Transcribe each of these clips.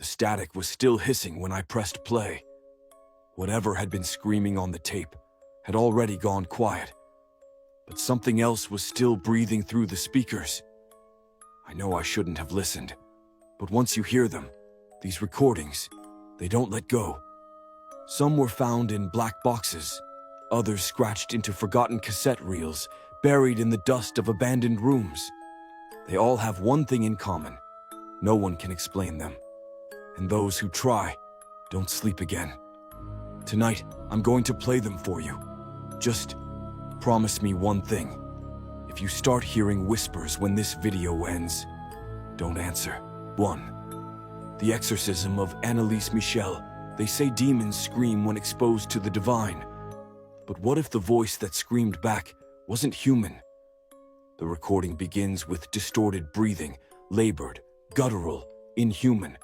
The static was still hissing when I pressed play. Whatever had been screaming on the tape had already gone quiet, but something else was still breathing through the speakers. I know I shouldn't have listened, but once you hear them, these recordings, they don't let go. Some were found in black boxes, others scratched into forgotten cassette reels, buried in the dust of abandoned rooms. They all have one thing in common: no one can explain them. And those who try don't sleep again. Tonight, I'm going to play them for you. Just promise me one thing. If you start hearing whispers when this video ends, don't answer. 1. The Exorcism of Anneliese Michel. They say demons scream when exposed to the divine. But what if the voice that screamed back wasn't human? The recording begins with distorted breathing, labored, guttural, inhuman.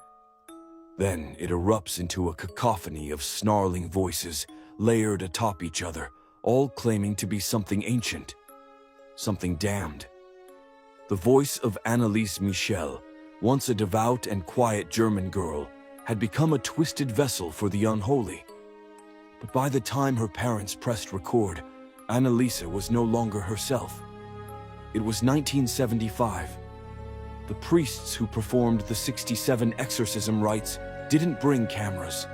Then it erupts into a cacophony of snarling voices, layered atop each other, all claiming to be something ancient, something damned. The voice of Anneliese Michel, once a devout and quiet German girl, had become a twisted vessel for the unholy. But by the time her parents pressed record, Anneliese was no longer herself. It was 1975. The priests who performed the 67 exorcism rites didn't bring cameras.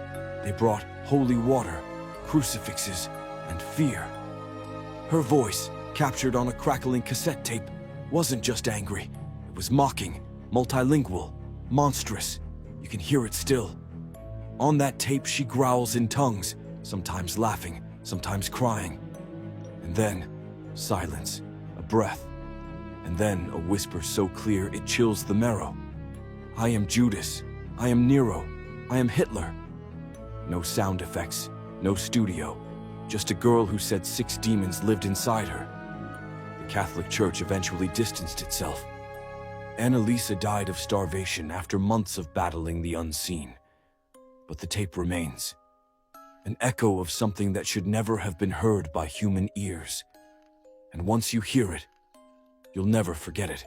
They brought holy water, crucifixes, and fear. Her voice, captured on a crackling cassette tape, wasn't just angry. It was mocking, multilingual, monstrous. You can hear it still. On that tape, she growls in tongues, sometimes laughing, sometimes crying. And then, silence, a breath, and then a whisper so clear it chills the marrow. I am Judas. I am Nero. I am Hitler. No sound effects, no studio, just a girl who said 6 demons lived inside her. The Catholic Church eventually distanced itself. Anneliese died of starvation after months of battling the unseen. But the tape remains, an echo of something that should never have been heard by human ears. And once you hear it, you'll never forget it.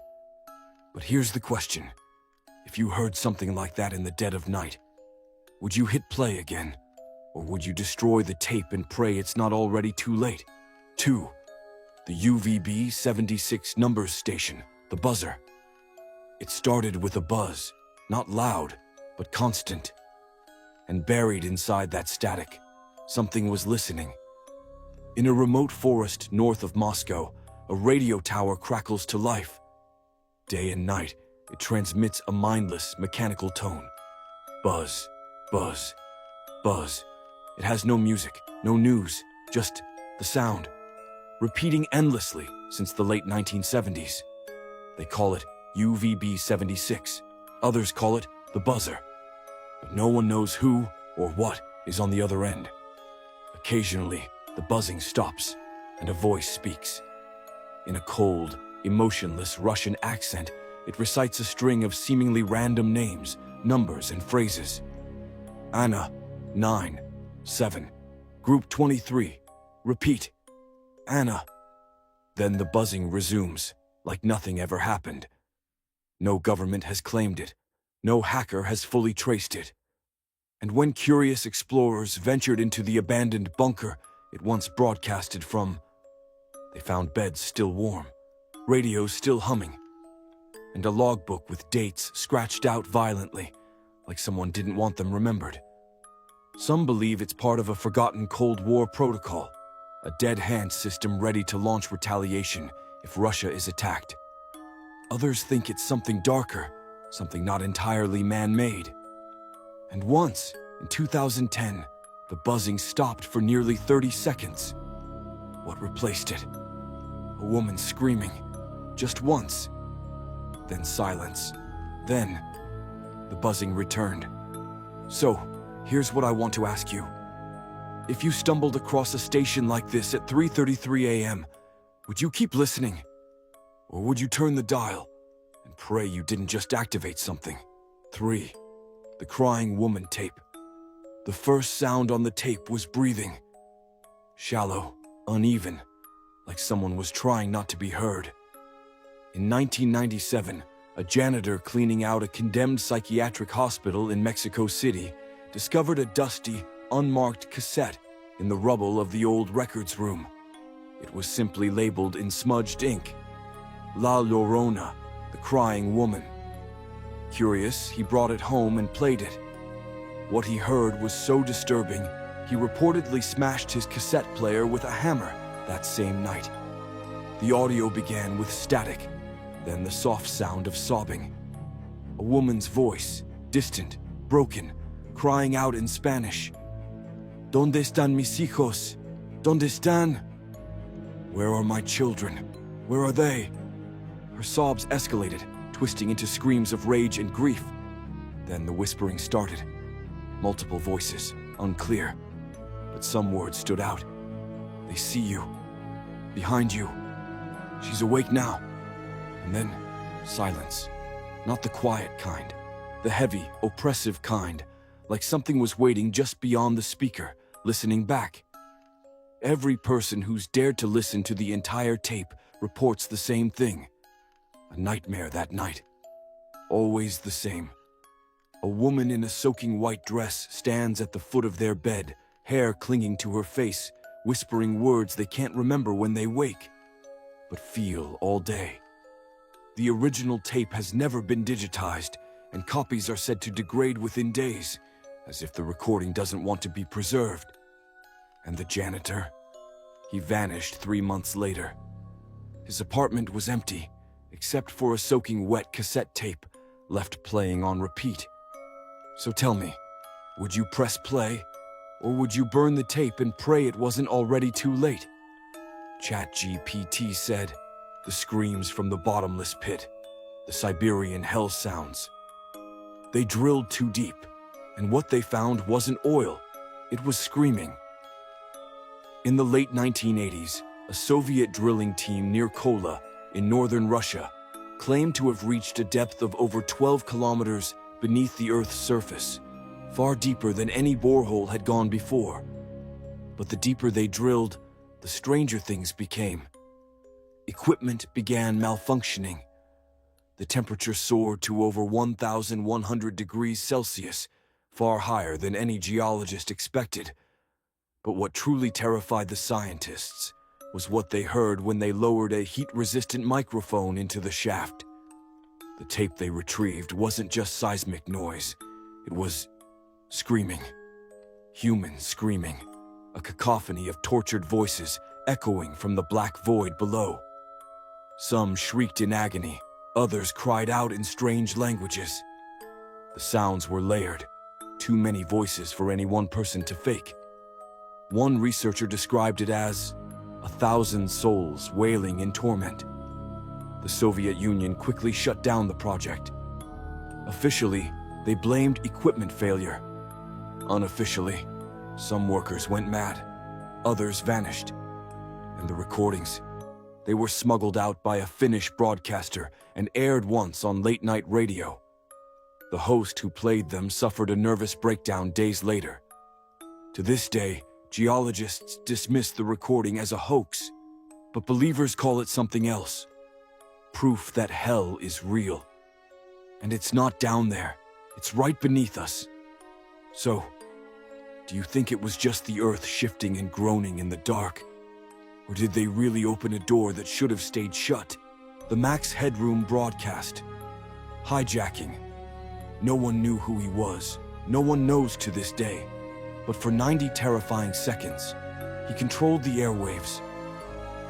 But here's the question. If you heard something like that in the dead of night, would you hit play again? Or would you destroy the tape and pray it's not already too late? 2. The UVB 76 numbers station, the buzzer. It started with a buzz, not loud, but constant. And buried inside that static, something was listening. In a remote forest north of Moscow, a radio tower crackles to life. Day and night, it transmits a mindless, mechanical tone. Buzz, buzz, buzz. It has no music, no news, just the sound, repeating endlessly since the late 1970s. They call it UVB 76. Others call it the buzzer. But no one knows who or what is on the other end. Occasionally, the buzzing stops, and a voice speaks. In a cold, emotionless Russian accent, it recites a string of seemingly random names, numbers, and phrases. Anna, 9, 7, Group 23, repeat, Anna. Then the buzzing resumes, like nothing ever happened. No government has claimed it. No hacker has fully traced it. And when curious explorers ventured into the abandoned bunker it once broadcasted from, they found beds still warm, radios still humming, and a logbook with dates scratched out violently, like someone didn't want them remembered. Some believe it's part of a forgotten Cold War protocol, a dead-hand system ready to launch retaliation if Russia is attacked. Others think it's something darker, something not entirely man-made. And once, in 2010, the buzzing stopped for nearly 30 seconds. What replaced it? A woman screaming, just once. Then silence. Then, the buzzing returned. So, here's what I want to ask you. If you stumbled across a station like this at 3:33 a.m., would you keep listening? Or would you turn the dial and pray you didn't just activate something? 3. The crying woman tape. The first sound on the tape was breathing. Shallow, uneven, like someone was trying not to be heard. In 1997, A janitor cleaning out a condemned psychiatric hospital in Mexico City discovered a dusty, unmarked cassette in the rubble of the old records room. It was simply labeled in smudged ink, La Llorona, the crying woman. Curious, he brought it home and played it. What he heard was so disturbing, he reportedly smashed his cassette player with a hammer that same night. The audio began with static, then the soft sound of sobbing. A woman's voice, distant, broken, crying out in Spanish. ¿Dónde están mis hijos? ¿Dónde están? Where are my children? Where are they? Her sobs escalated, twisting into screams of rage and grief. Then the whispering started. Multiple voices, unclear, but some words stood out. They see you. Behind you. She's awake now. And then, silence. Not the quiet kind. The heavy, oppressive kind. Like something was waiting just beyond the speaker, listening back. Every person who's dared to listen to the entire tape reports the same thing. A nightmare that night. Always the same. A woman in a soaking white dress stands at the foot of their bed, hair clinging to her face, whispering words they can't remember when they wake, but feel all day. The original tape has never been digitized, and copies are said to degrade within days, as if the recording doesn't want to be preserved. And the janitor? He vanished 3 months later. His apartment was empty, except for a soaking wet cassette tape left playing on repeat. So tell me, would you press play, or would you burn the tape and pray it wasn't already too late? ChatGPT said, the screams from the bottomless pit, the Siberian hell sounds. They drilled too deep, and what they found wasn't oil, it was screaming. In the late 1980s, a Soviet drilling team near Kola, in northern Russia, claimed to have reached a depth of over 12 kilometers beneath the Earth's surface, far deeper than any borehole had gone before. But the deeper they drilled, the stranger things became. Equipment began malfunctioning. The temperature soared to over 1,100 degrees Celsius, far higher than any geologist expected. But what truly terrified the scientists was what they heard when they lowered a heat-resistant microphone into the shaft. The tape they retrieved wasn't just seismic noise, it was screaming. Human screaming, a cacophony of tortured voices echoing from the black void below. Some shrieked in agony, others cried out in strange languages. The sounds were layered, too many voices for any one person to fake. One researcher described it as 1,000 souls wailing in torment. The Soviet Union quickly shut down the project. Officially, they blamed equipment failure. Unofficially, some workers went mad, others vanished. And the recordings, they were smuggled out by a Finnish broadcaster and aired once on late-night radio. The host who played them suffered a nervous breakdown days later. To this day, geologists dismiss the recording as a hoax, but believers call it something else. Proof that hell is real. And it's not down there, it's right beneath us. So, do you think it was just the earth shifting and groaning in the dark? Or did they really open a door that should have stayed shut? The Max Headroom broadcast. Hijacking. No one knew who he was. No one knows to this day. But for 90 terrifying seconds, he controlled the airwaves.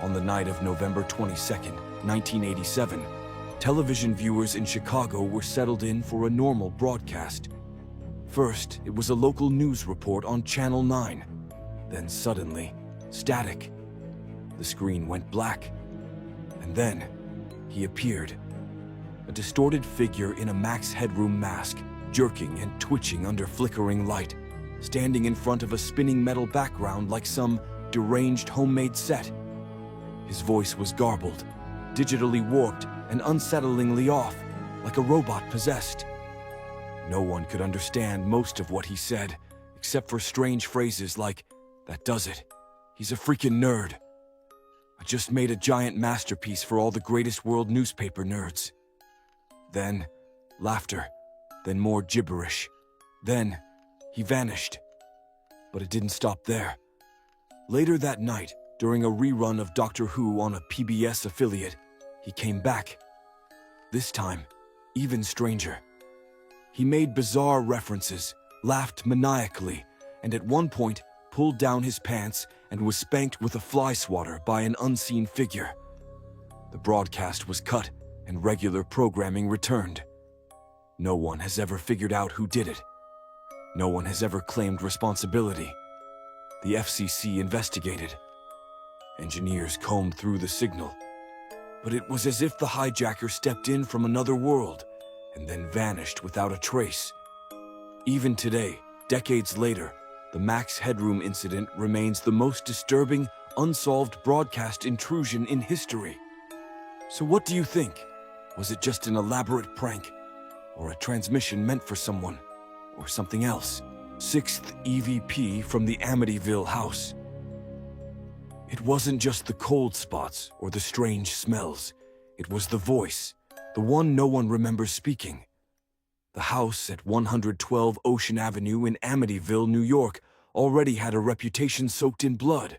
On the night of November 22nd, 1987, television viewers in Chicago were settled in for a normal broadcast. First, it was a local news report on Channel 9. Then suddenly, static. The screen went black. And then, he appeared. A distorted figure in a Max Headroom mask, jerking and twitching under flickering light, standing in front of a spinning metal background like some deranged homemade set. His voice was garbled, digitally warped and unsettlingly off, like a robot possessed. No one could understand most of what he said, except for strange phrases like, "That does it. He's a freaking nerd. I just made a giant masterpiece for all the greatest world newspaper nerds." then laughter, then more gibberish. Then he vanished. But it didn't stop there. Later that night, during a rerun of Doctor Who on a PBS affiliate, he came back. This time, even stranger. He made bizarre references, laughed maniacally, and at one point pulled down his pants and was spanked with a fly swatter by an unseen figure. The broadcast was cut and regular programming returned. No one has ever figured out who did it. No one has ever claimed responsibility. The FCC investigated. Engineers combed through the signal. But it was as if the hijacker stepped in from another world and then vanished without a trace. Even today, decades later, the Max Headroom incident remains the most disturbing, unsolved broadcast intrusion in history. So what do you think? Was it just an elaborate prank? Or a transmission meant for someone? Or something else? 6th EVP from the Amityville house. It wasn't just the cold spots or the strange smells. It was the voice, the one no one remembers speaking. The house at 112 Ocean Avenue in Amityville, New York, already had a reputation soaked in blood.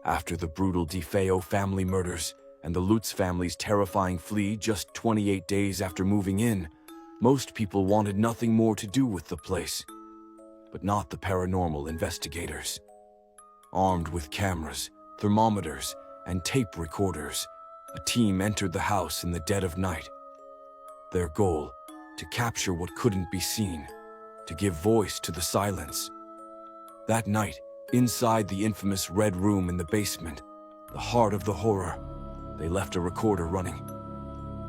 After the brutal DeFeo family murders and the Lutz family's terrifying flee just 28 days after moving in, most people wanted nothing more to do with the place. But not the paranormal investigators. Armed with cameras, thermometers, and tape recorders, a team entered the house in the dead of night. Their goal, to capture what couldn't be seen, to give voice to the silence. That night, inside the infamous Red Room in the basement, the heart of the horror, they left a recorder running.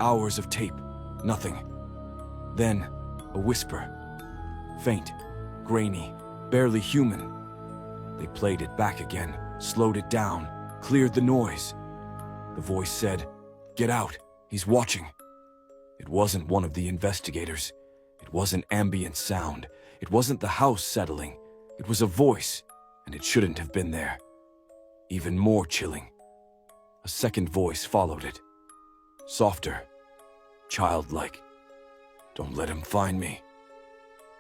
Hours of tape, nothing. Then, a whisper. Faint, grainy, barely human. They played it back again, slowed it down, cleared the noise. The voice said, "Get out, he's watching." It wasn't one of the investigators. It wasn't ambient sound. It wasn't the house settling. It was a voice, and it shouldn't have been there. Even more chilling. A second voice followed it. Softer, childlike. "Don't let him find me."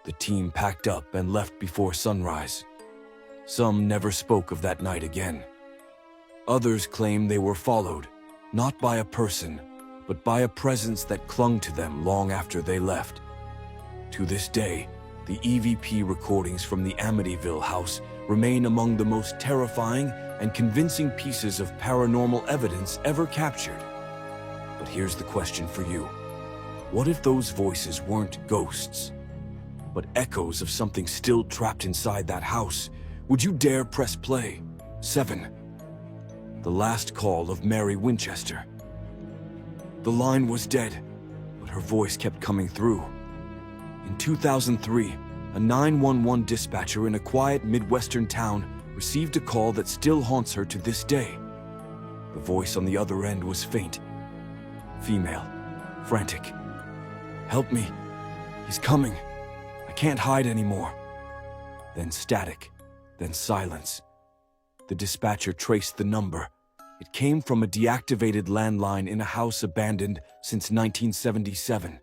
The team packed up and left before sunrise. Some never spoke of that night again. Others claim they were followed, not by a person, but by a presence that clung to them long after they left. To this day, the EVP recordings from the Amityville house remain among the most terrifying and convincing pieces of paranormal evidence ever captured. But here's the question for you. What if those voices weren't ghosts, but echoes of something still trapped inside that house? Would you dare press play? 7. The last call of Mary Winchester. The line was dead, but her voice kept coming through. In 2003, a 911 dispatcher in a quiet Midwestern town received a call that still haunts her to this day. The voice on the other end was faint. Female. Frantic. "Help me. He's coming. I can't hide anymore." Then static. Then silence. The dispatcher traced the number. It came from a deactivated landline in a house abandoned since 1977.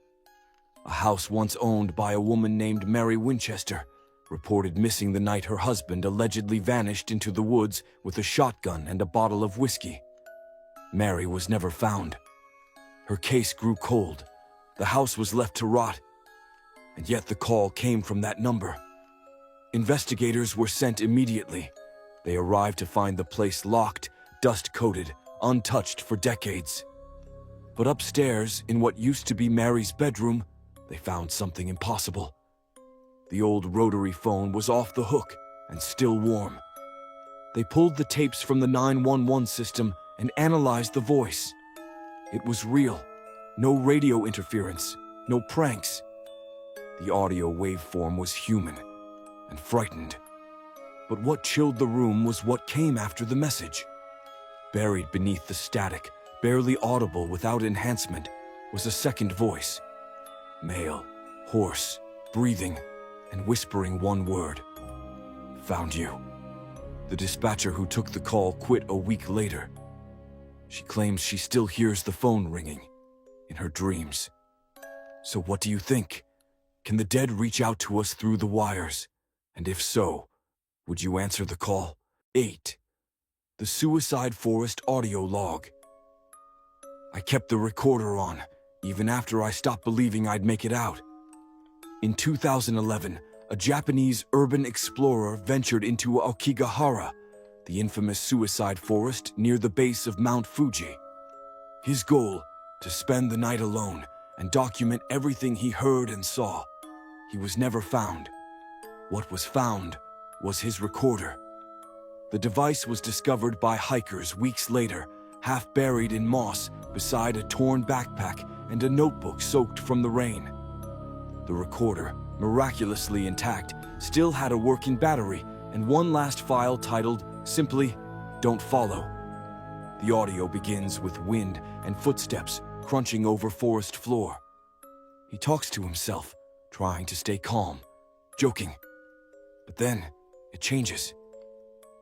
A house once owned by a woman named Mary Winchester, reported missing the night her husband allegedly vanished into the woods with a shotgun and a bottle of whiskey. Mary was never found. Her case grew cold. The house was left to rot. And yet the call came from that number. Investigators were sent immediately. They arrived to find the place locked, dust-coated, untouched for decades. But upstairs, in what used to be Mary's bedroom, they found something impossible. The old rotary phone was off the hook and still warm. They pulled the tapes from the 911 system and analyzed the voice. It was real. No radio interference, no pranks. The audio waveform was human and frightened. But what chilled the room was what came after the message. Buried beneath the static, barely audible without enhancement, was a second voice. Male, hoarse, breathing, and whispering one word. "Found you." The dispatcher who took the call quit a week later. She claims she still hears the phone ringing in her dreams. So what do you think? Can the dead reach out to us through the wires? And if so, would you answer the call? 8. The Suicide Forest audio log. I kept the recorder on, even after I stopped believing I'd make it out. In 2011, a Japanese urban explorer ventured into Aokigahara, the infamous suicide forest near the base of Mount Fuji. His goal, to spend the night alone and document everything he heard and saw. He was never found. What was found was his recorder. The device was discovered by hikers weeks later, half buried in moss beside a torn backpack and a notebook soaked from the rain. The recorder, miraculously intact, still had a working battery and one last file titled simply, "Don't Follow." The audio begins with wind and footsteps crunching over forest floor. He talks to himself, trying to stay calm, joking. But then, it changes.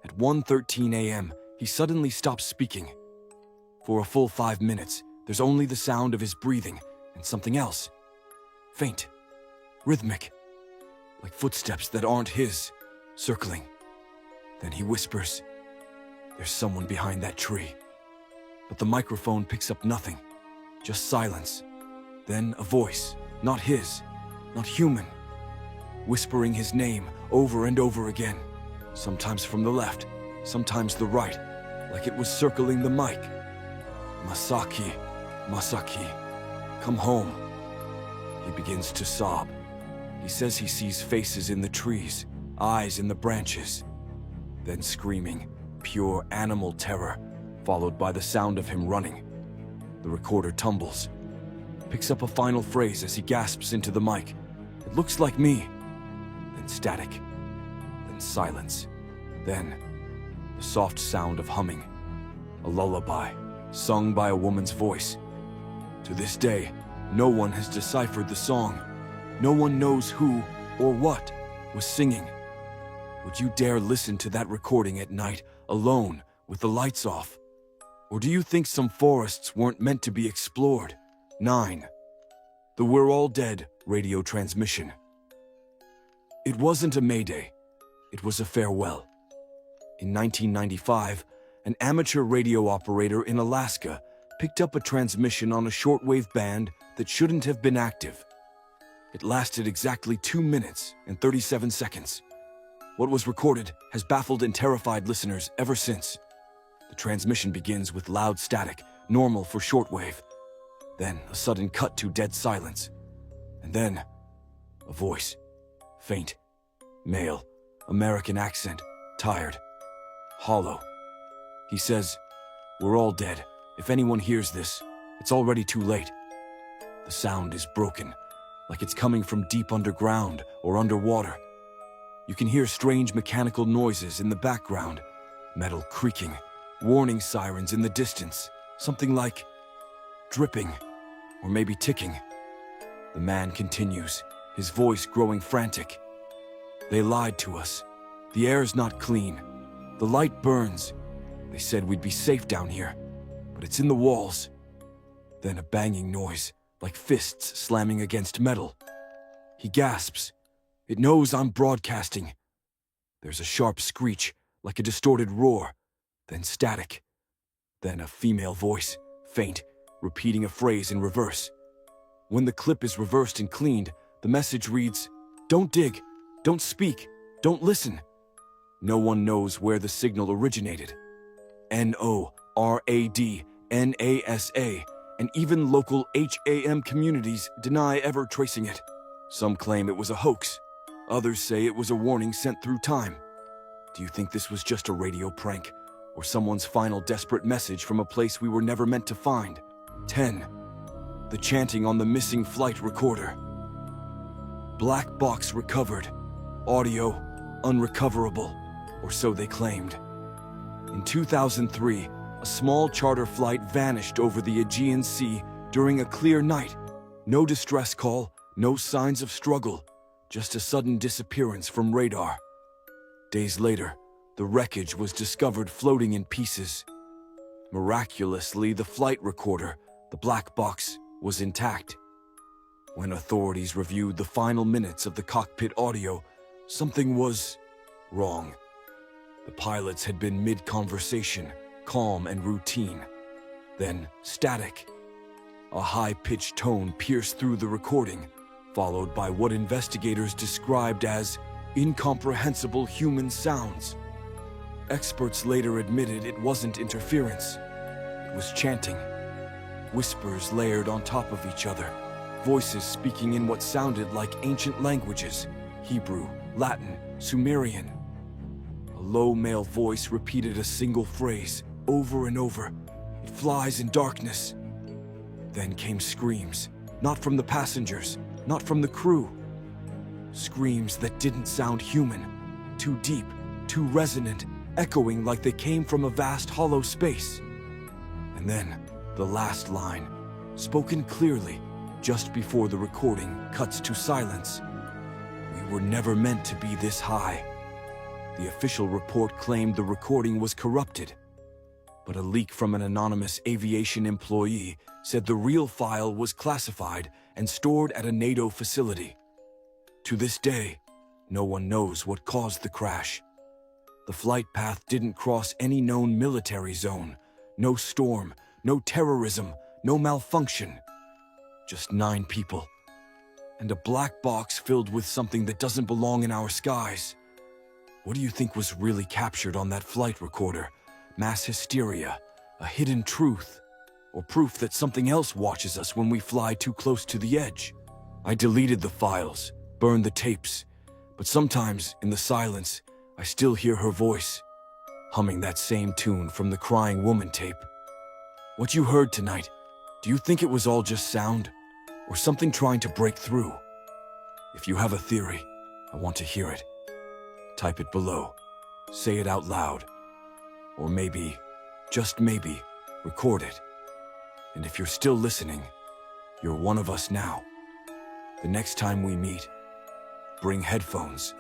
At 1:13 a.m., he suddenly stops speaking. For a full 5 minutes, there's only the sound of his breathing and something else. Faint, rhythmic, like footsteps that aren't his, circling. Then he whispers, "There's someone behind that tree." But the microphone picks up nothing, just silence. Then a voice, not his, not human, whispering his name over and over again, sometimes from the left, sometimes the right, like it was circling the mic. "Masaki, Masaki, come home." He begins to sob. He says he sees faces in the trees, eyes in the branches. Then screaming, pure animal terror, followed by the sound of him running. The recorder tumbles, picks up a final phrase as he gasps into the mic. "It looks like me." Then static, then silence, then the soft sound of humming, a lullaby sung by a woman's voice. To this day, no one has deciphered the song. No one knows who or what was singing. Would you dare listen to that recording at night, alone, with the lights off? Or do you think some forests weren't meant to be explored? 9. The "We're All Dead" radio transmission. It wasn't a mayday. It was a farewell. In 1995, an amateur radio operator in Alaska picked up a transmission on a shortwave band that shouldn't have been active. It lasted exactly 2 minutes and 37 seconds. What was recorded has baffled and terrified listeners ever since. The transmission begins with loud static, normal for shortwave. Then a sudden cut to dead silence. And then a voice, faint, male, American accent, tired, hollow. He says, "We're all dead. If anyone hears this, it's already too late." The sound is broken, like it's coming from deep underground or underwater. You can hear strange mechanical noises in the background, metal creaking, warning sirens in the distance, something like dripping or maybe ticking. The man continues, his voice growing frantic. "They lied to us. The air's not clean. The light burns. They said we'd be safe down here, but it's in the walls." Then a banging noise, like fists slamming against metal. He gasps. It knows I'm broadcasting. There's a sharp screech, like a distorted roar, then static. Then a female voice, faint, repeating a phrase in reverse. When the clip is reversed and cleaned, the message reads, "Don't dig, don't speak, don't listen." No one knows where the signal originated. NORAD, NASA, and even local HAM communities deny ever tracing it. Some claim it was a hoax. Others say it was a warning sent through time. Do you think this was just a radio prank, or someone's final desperate message from a place we were never meant to find? 10. The chanting on the missing flight recorder. Black box recovered. Audio unrecoverable, or so they claimed. In 2003, a small charter flight vanished over the Aegean Sea during a clear night. No distress call, no signs of struggle, just a sudden disappearance from radar. Days later, the wreckage was discovered floating in pieces. Miraculously, the flight recorder, the black box, was intact. When authorities reviewed the final minutes of the cockpit audio, something was wrong. The pilots had been mid-conversation, calm and routine. Then, static. A high-pitched tone pierced through the recording, followed by what investigators described as incomprehensible human sounds. Experts later admitted it wasn't interference. It was chanting. Whispers layered on top of each other. Voices speaking in what sounded like ancient languages: Hebrew, Latin, Sumerian. A low male voice repeated a single phrase over and over. "It flies in darkness." Then came screams, not from the passengers, not from the crew. Screams that didn't sound human, too deep, too resonant, echoing like they came from a vast hollow space. And then, the last line, spoken clearly, just before the recording cuts to silence. "We were never meant to be this high." The official report claimed the recording was corrupted, but a leak from an anonymous aviation employee said the real file was classified and stored at a NATO facility. To this day, no one knows what caused the crash. The flight path didn't cross any known military zone. No storm, no terrorism, no malfunction. Just 9 people. And a black box filled with something that doesn't belong in our skies. What do you think was really captured on that flight recorder? Mass hysteria, a hidden truth, or proof that something else watches us when we fly too close to the edge? I deleted the files, burned the tapes, but sometimes, in the silence, I still hear her voice, humming that same tune from the Crying Woman tape. What you heard tonight, do you think it was all just sound, or something trying to break through? If you have a theory, I want to hear it. Type it below. Say it out loud. Or maybe, just maybe, record it. And if you're still listening, you're one of us now. The next time we meet, bring headphones.